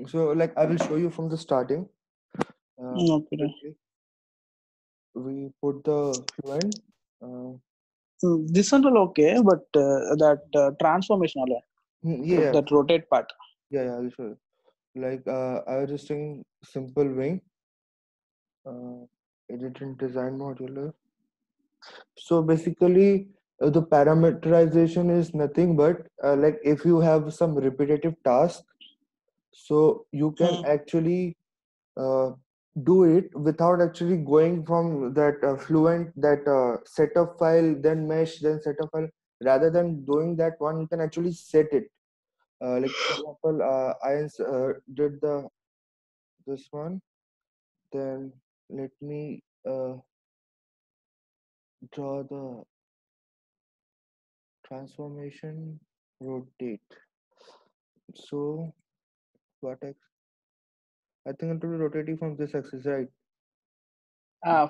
So like I will show you from the starting. Okay. Quickly, we put the fluent. This one all okay, but that transformation, Yeah, that rotate part. yeah, I'll show you. Like I was just saying simple wing. Uh, edit and design modular. So basically, the parameterization is nothing but like if you have some repetitive task, so you can Mm. actually uh, do it without actually going from that fluent that setup file, then mesh, then setup file. Rather than doing that one, you can actually set it. Like for example, did the this one. Then let me draw the transformation rotate. So what I think it will be rotating from this axis, right?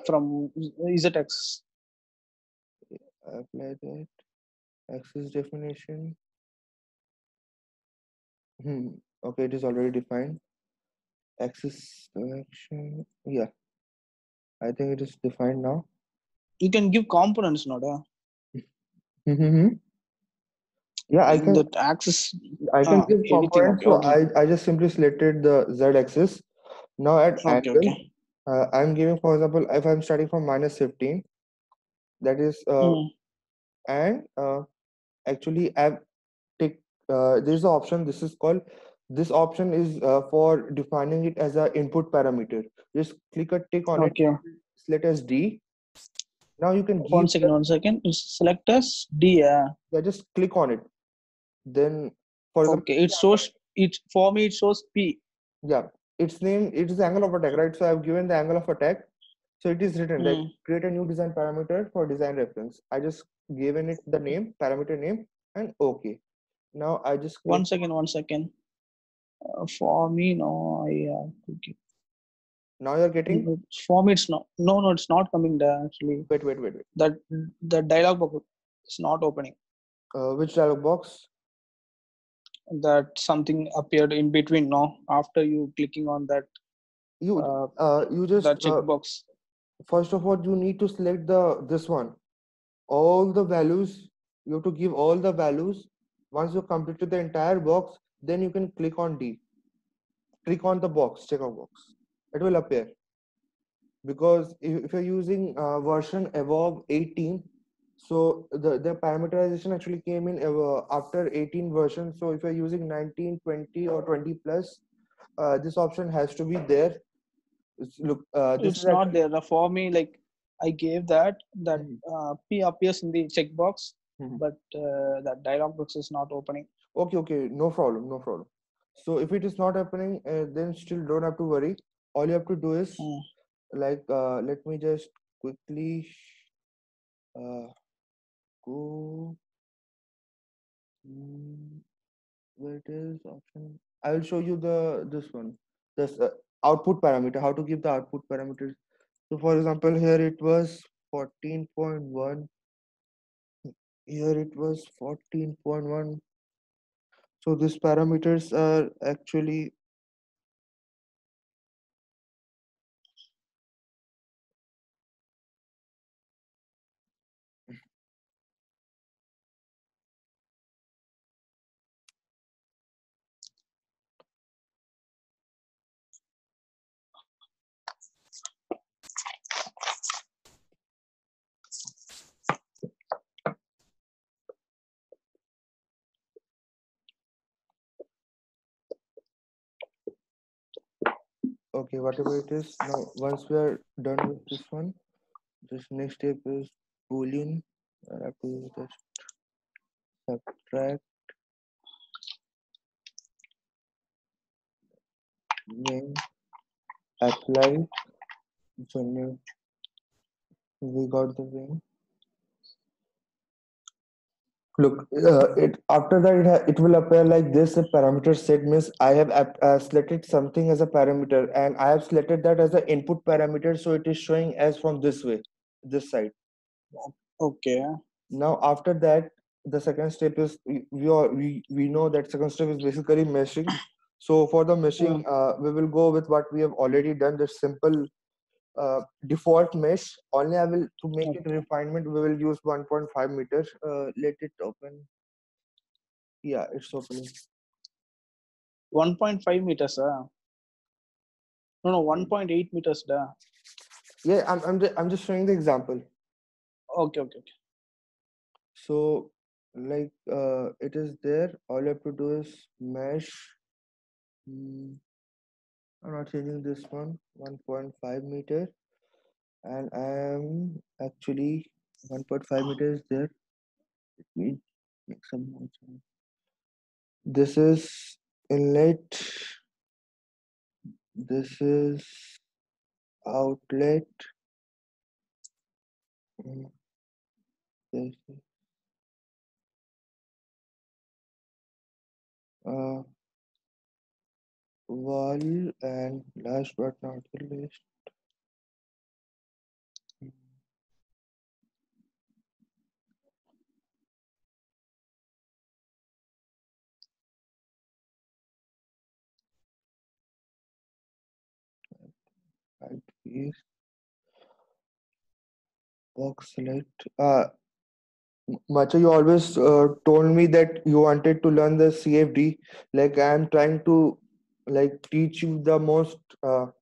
From ZX. Apply that. Axis definition. Okay, it is already defined. Axis selection. Yeah, I think it is defined now. You can give components, not Mm-hmm. Yeah, that axis I can give anything. components. Okay, So okay, I just simply selected the Z axis. Now at okay, angle, okay. I'm giving, for example, if I'm starting from -15, that is Mm. and actually I've take there's an option. This option is for defining it as a input parameter. Just click a tick on it, Okay. select as D. Now you can One give second, 1 second. Select as D. yeah, just click on it. Then for example, Okay, it shows it for me. It shows P. yeah, its name, it is the angle of attack, right? So I've given the angle of attack. So it is written like Mm. create a new design parameter for design reference. I just given it the name, parameter name, and okay. Now I just click. 1 second, 1 second. For me, no. Now you're getting. For me, it's not. No, no, it's not coming there. Actually, Wait. that the dialog box is not opening. Which dialog box? That something appeared in between. No, after you clicking on that You uh, you just that checkbox. first of all you need to select the this one. All the values, you have to give all the values. Once you completed the entire box, then you can click on D. Click on the box, checkout box. It will appear. Because if you're using version Evolve 18, so the parameterization actually came in after 18 version. So if you're using 19, 20, or 20 plus, this option has to be there. Look, this is It's not actually. there. For me, like I gave that Mhm, P appears in the checkbox, mhm. but that dialog box is not opening. Okay, no problem, no problem. So if it is not happening, then still don't have to worry. All you have to do is Mm. like let me just quickly uh, go. mm, where it is option. I will show you the this one, this output parameter. How to give the output parameters. So for example, here it was 14.1. Here it was 14.1. So these parameters are actually. Okay, whatever it is. Now, once we are done with this one, this next step is Boolean. I have to just subtract wing apply. So now we got the wing. Look, it after that it will appear like this. A parameter set means I have selected something as a parameter, and I have selected that as an input parameter. So it is showing as from this way, this side. Okay. Now after that, the second step is we know that second step is basically meshing. So for the meshing, we will go with what we have already done, the simple default mesh. Only I will, to make it refinement, we will use 1.5 meters. Let it open. Yeah, it's opening. 1.5 meters. No, 1.8 meters. Yeah, I'm just showing the example. Okay. So like it is there. All you have to do is mesh. I'm not changing this one. 1.5 meter, and I am actually 1.5 meters there. Let me make some more change. This is inlet. This is outlet. Mm, This is uh, wall, and last but not the least, mm, height is box select. Macha, you always told me that you wanted to learn the CFD. Like I am trying to like teach you the most, what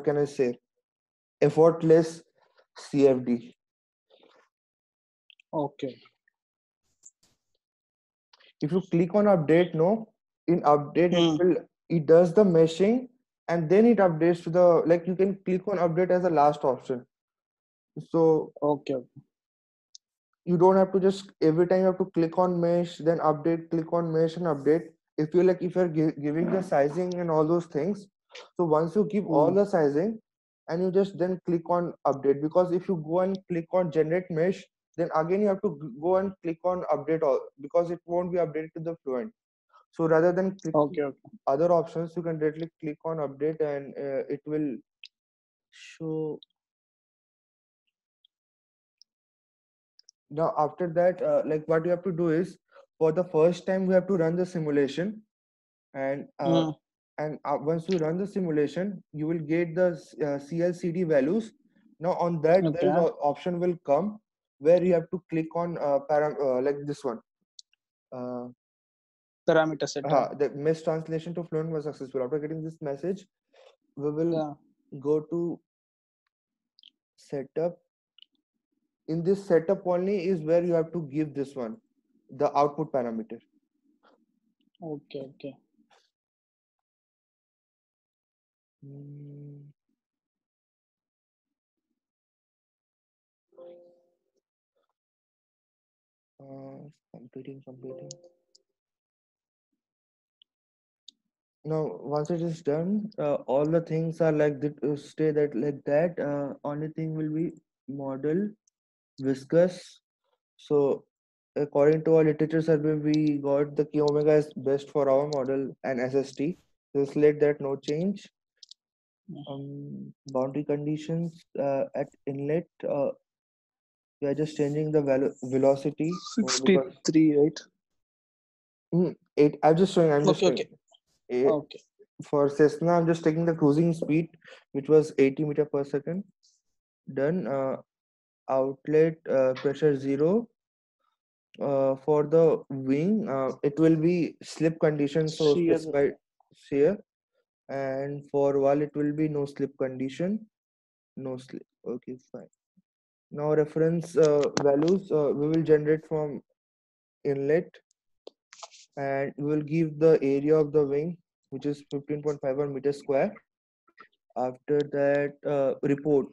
can I say? Effortless CFD. Okay. If you click on update, no, in update Hmm. it does the meshing, and then it updates to the, like you can click on update as a last option. So Okay. you don't have to just every time you have to click on mesh, then update, click on mesh and update. If you like, if you're giving the sizing and all those things, so once you give all Hmm. the sizing and you just then click on update, because if you go and click on generate mesh, then again you have to go and click on update all, because it won't be updated to the Fluent. So rather than clicking Okay. other options, you can directly click on update, and it will show. Now after that, like what you have to do is, for the first time we have to run the simulation, and Hmm. once you run the simulation, you will get the CLCD values. Now on that, there is Okay. option will come where you have to click on like this one. Uh, Parameter setter. the mesh translation to Fluent was successful. After getting this message, we will Yeah. go to setup. In this setup only is where you have to give this one, the output parameter. Okay. Mm, completing. Now once it is done, all the things are like that, stay that like that. Only thing will be model viscous. So according to our literature survey, we got the K omega is best for our model and SST. Just let that no change. Boundary conditions at inlet, we are just changing the velocity, because 63, right? it. I'm just showing. Okay. Eh, Okay. for Cessna, I'm just taking the cruising speed, which was 80 meter per second. Done. Outlet pressure 0. For the wing, it will be slip condition, so Shear. specified here. And for wall, it will be no slip condition, no slip. Okay, fine. Now reference values we will generate from inlet, and we will give the area of the wing, which is 15.51 meters square. After that, report.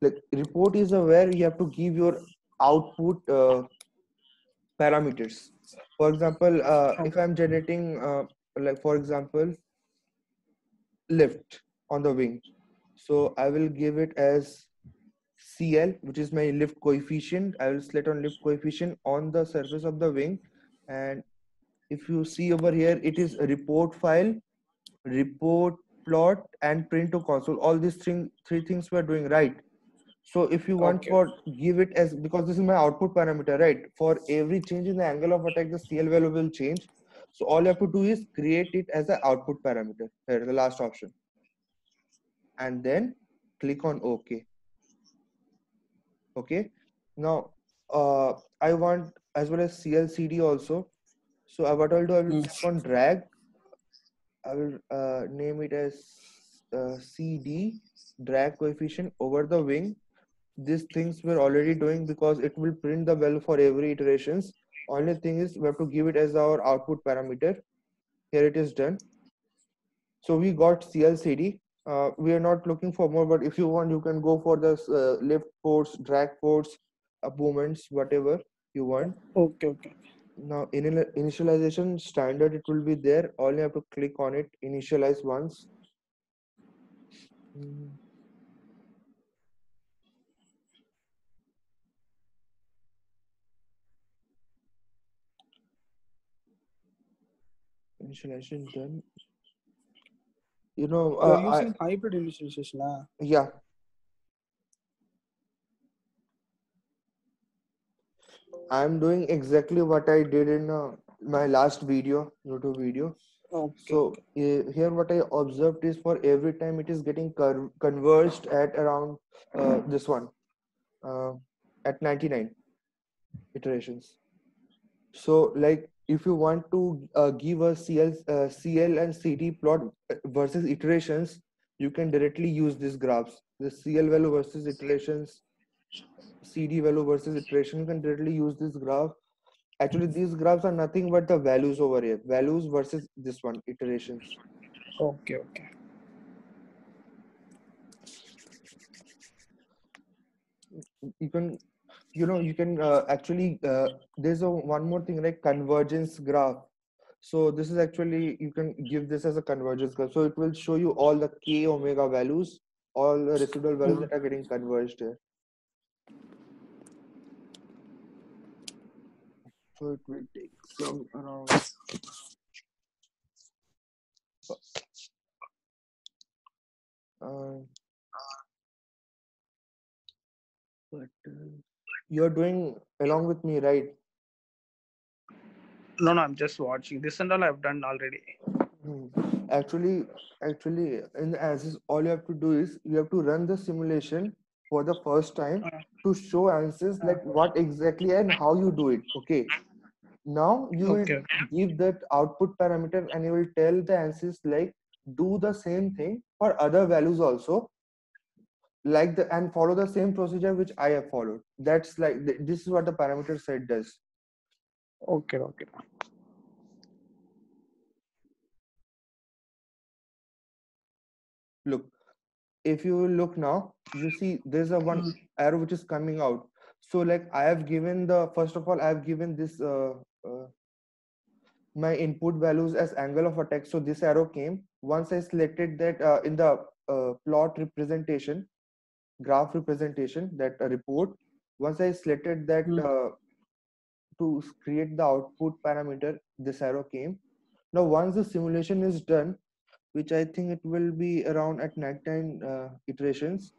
Like report is where you have to give your output parameters. For example, if Okay. I'm generating, like for example, lift on the wing, so I will give it as CL, which is my lift coefficient. I will select on lift coefficient on the surface of the wing, and if you see over here, it is a report file, report plot, and print to console. All these three things we are doing right. So if you want Okay. for give it as, because this is my output parameter, right? For every change in the angle of attack, the CL value will change. So all you have to do is create it as an output parameter. Here, the last option, and then click on OK. Okay. Now, I want as well as CLCD also. So what I'll do, I will click on drag. I will name it as CD, drag coefficient over the wing. These things we're already doing because it will print the value for every iterations. Only thing is we have to give it as our output parameter. Here it is done. So we got CLCD. We are not looking for more, but if you want, you can go for this lift force, drag force, movements, whatever you want. Okay, okay. Now initialization standard, it will be there. All you have to click on it, initialize once. Initialization done. You know, You're using hybrid initialization. yeah. I'm doing exactly what I did in my last video, YouTube video. Okay, So okay. here what I observed is for every time it is getting converged at around this one at 99 iterations. So like if you want to give a CL and CD plot versus iterations, you can directly use these graphs. The CL value versus iterations, CD value versus iteration, you can directly use this graph. Actually, these graphs are nothing but the values over here. Values versus this one, iterations. Okay, okay. You can, you can actually, there's one more thing like convergence graph. So this is actually, you can give this as a convergence graph. So it will show you all the K omega values, all the residual values that are getting converged here. So it will take some around. But you're doing along with me, right? No, I'm just watching. This and all I've done already. Actually, in Ansys, all you have to do is you have to run the simulation for the first time to show Ansys like what exactly and how you do it. Okay. Now you will Okay, give that output parameter and you will tell the Ansys like do the same thing for other values also, like the and follow the same procedure which I have followed. That's like this is what the parameter set does. okay, okay. Look, if you will look now, you see there's a one arrow which is coming out. So like I have given the first of all I have given this my input values as angle of attack. So this arrow came once I selected that in the plot representation, graph representation, that report. Once I selected that to create the output parameter, this arrow came. Now once the simulation is done, which I think it will be around at 99 iterations.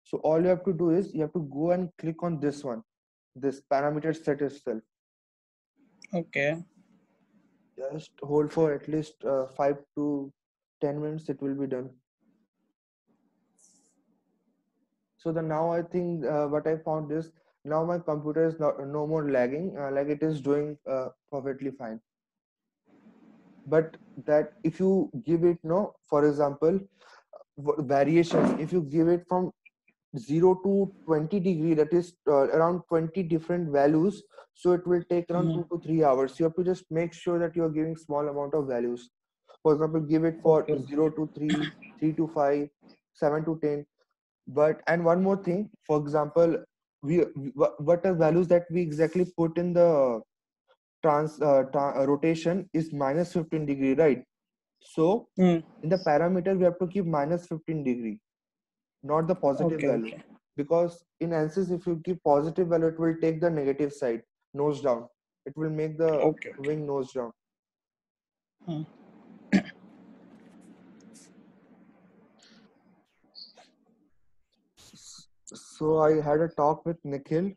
So all you have to do is you have to go and click on this one, this parameter set itself. Okay. Just hold for at least 5 to 10 minutes, it will be done. So the now I think what I found is now my computer is no more lagging, like it is doing perfectly fine. But that if you give it for example, variations, if you give it from 0 to 20 degree, that is around 20 different values, so it will take around 2 to 3 hours. You have to just make sure that you are giving small amount of values. For example, give it for Okay. 0 to 3, 3 to 5, 7 to 10. But and one more thing, for example, what are values that we exactly put in the rotation is minus 15 degree, right? So in the parameter we have to keep minus 15 degree, not the positive Okay, value. okay. Because in ANSYS, if you give positive value, it will take the negative side, nose down. It will make the Okay, okay. wing nose down. So I had a talk with Nikhil.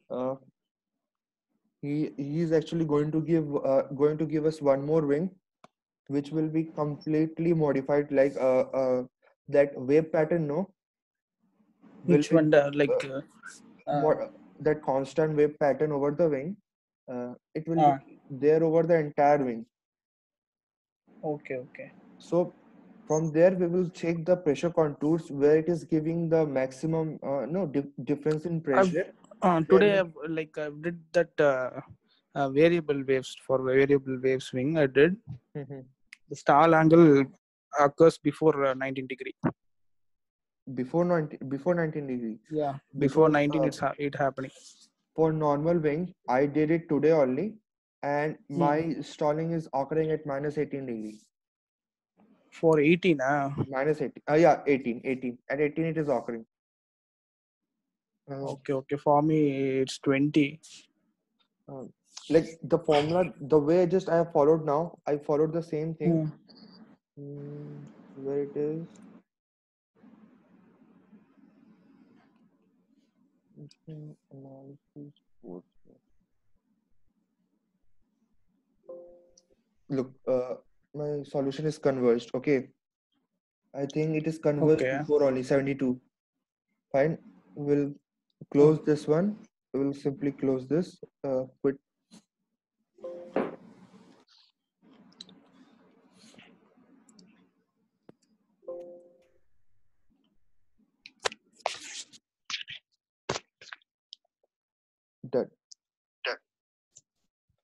He is actually going to give us one more wing. which will be completely modified, like that wave pattern, no, will Which be one? that constant wave pattern over the wing. It will uh, be there over the entire wing. okay. So from there we will check the pressure contours where it is giving the maximum no difference in I've pressure. today Then I did that variable waves for variable wave swing. I did Mhm. the stall angle occurs before 19 degree. Before 19 degrees, Yeah, before because 19, it happening. for normal wing I did it today only, and Hmm. my stalling is occurring at minus 18 degrees. For 18, Minus 18, yeah, 18 at 18 it is occurring. uh, okay. For me, it's 20. uh, like the formula, the way I have followed now, I followed the same thing. Hmm. Where it is. Analysis coursework. Look, my solution is converged. Okay, I think it is converged Okay. before only 72. Fine, we'll close this one. We'll simply close this. Quit. Done.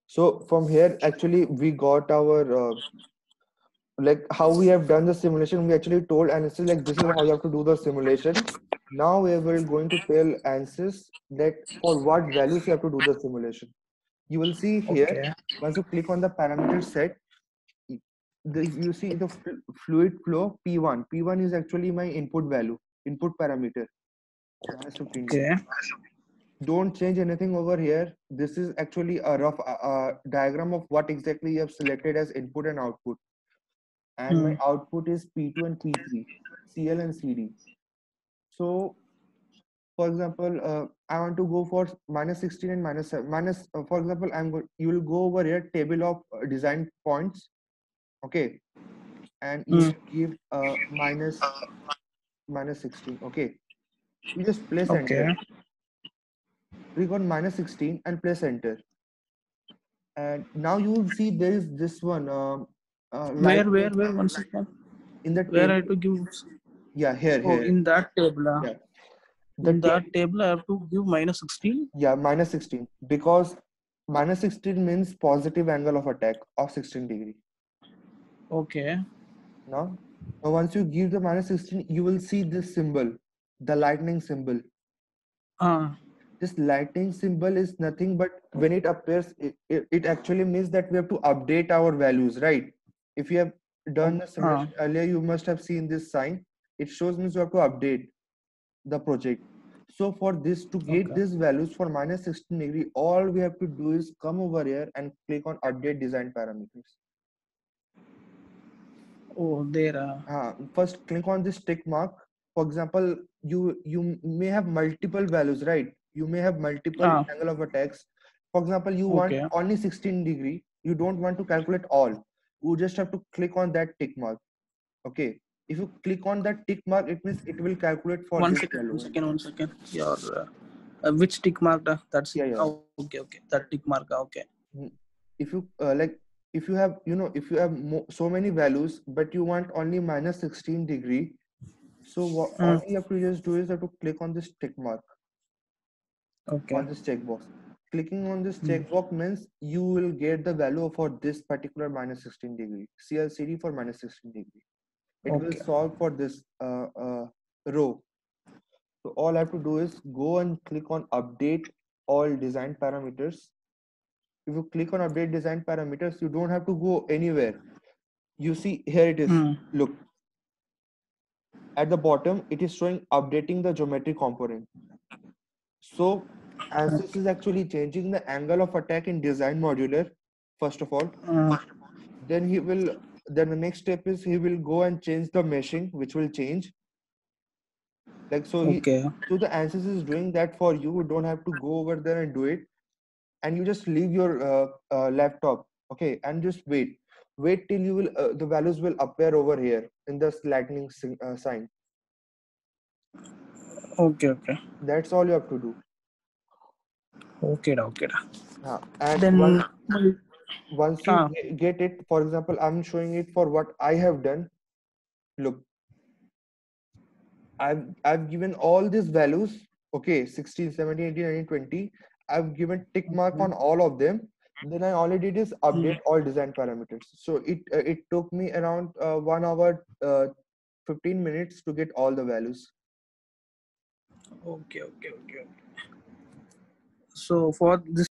So from here, actually, we got our like how we have done the simulation. We actually told ANSYS like this is how you have to do the simulation. Now we are going to tell ANSYS that for what values you have to do the simulation. You will see here, Okay. once you click on the parameter set, you see the fluid flow P1. P1 is actually my input value, input parameter, minus 15 Okay. degrees. Don't change anything over here. This is actually a rough diagram of what exactly you have selected as input and output. And my Hmm. output is P2 and P3, CL and CD. So, for example, I want to go for minus 16 and minus 7. For example, you will go over here, table of design points. Okay. And you Hmm. will give minus 16. Okay. You just place enter. Okay. Click on minus 16 and press enter. And now you will see there is this one lightning Where? One second. in the Where I have table. to give? Yeah, here, Oh, here. in that table. Yeah. The In table. that table, I have to give minus 16. Yeah, minus 16. Because minus 16 means positive angle of attack of 16 degree. Okay. Now, once you give the minus 16, you will see this symbol, the lightning symbol. Ah. This lightning symbol is nothing but when it appears, it actually means that we have to update our values, right? If you have done the Ah. simulation earlier, you must have seen this sign. It shows means you have to update the project. So for this, to get Okay. these values for minus 16 degree, all we have to do is come over here and click on update design parameters. Oh, there. First click on this tick mark. For example, you may have multiple values, right? You may have multiple Ah. angle of attacks. For example, you want Okay. only 16 degree. You don't want to calculate all. You just have to click on that tick mark. Okay. If you click on that tick mark, it means it will calculate for One this second. value. One second. Your which tick mark? That's it. Yeah, yeah. Oh, okay. That tick mark. Okay. Mm. If you like, if you have, if you have so many values, but you want only minus 16 degree, so all Mm. you have to just do is have to click on this tick mark Okay. on this checkbox. Clicking on this Mm. checkbox means you will get the value for this particular minus 16 degree, CLCD for minus 16 degree. It will Okay. solve for this row. So all I have to do is go and click on update all design parameters. If you click on update design parameters, you don't have to go anywhere. You see here it is. Mm. Look, at the bottom, it is showing updating the geometry component. So ANSYS is actually changing the angle of attack in design modular, first of all. Mm. Then then the next step is he will go and change the meshing, which will change. Like, Okay. so the ANSYS is doing that for you. You don't have to go over there and do it. And you just leave your laptop, okay, and just wait. wait till you will the values will appear over here in this lightning sign. Okay. That's all you have to do. Okay. And Then. once you Ah. get it, for example, I'm showing it for what I have done. Look, I've given all these values, okay, 16, 17, 18, 19, 20. I've given tick mark on all of them. Then I only did is update all design parameters. So it took me around 1 hour 15 minutes to get all the values. Okay. So for this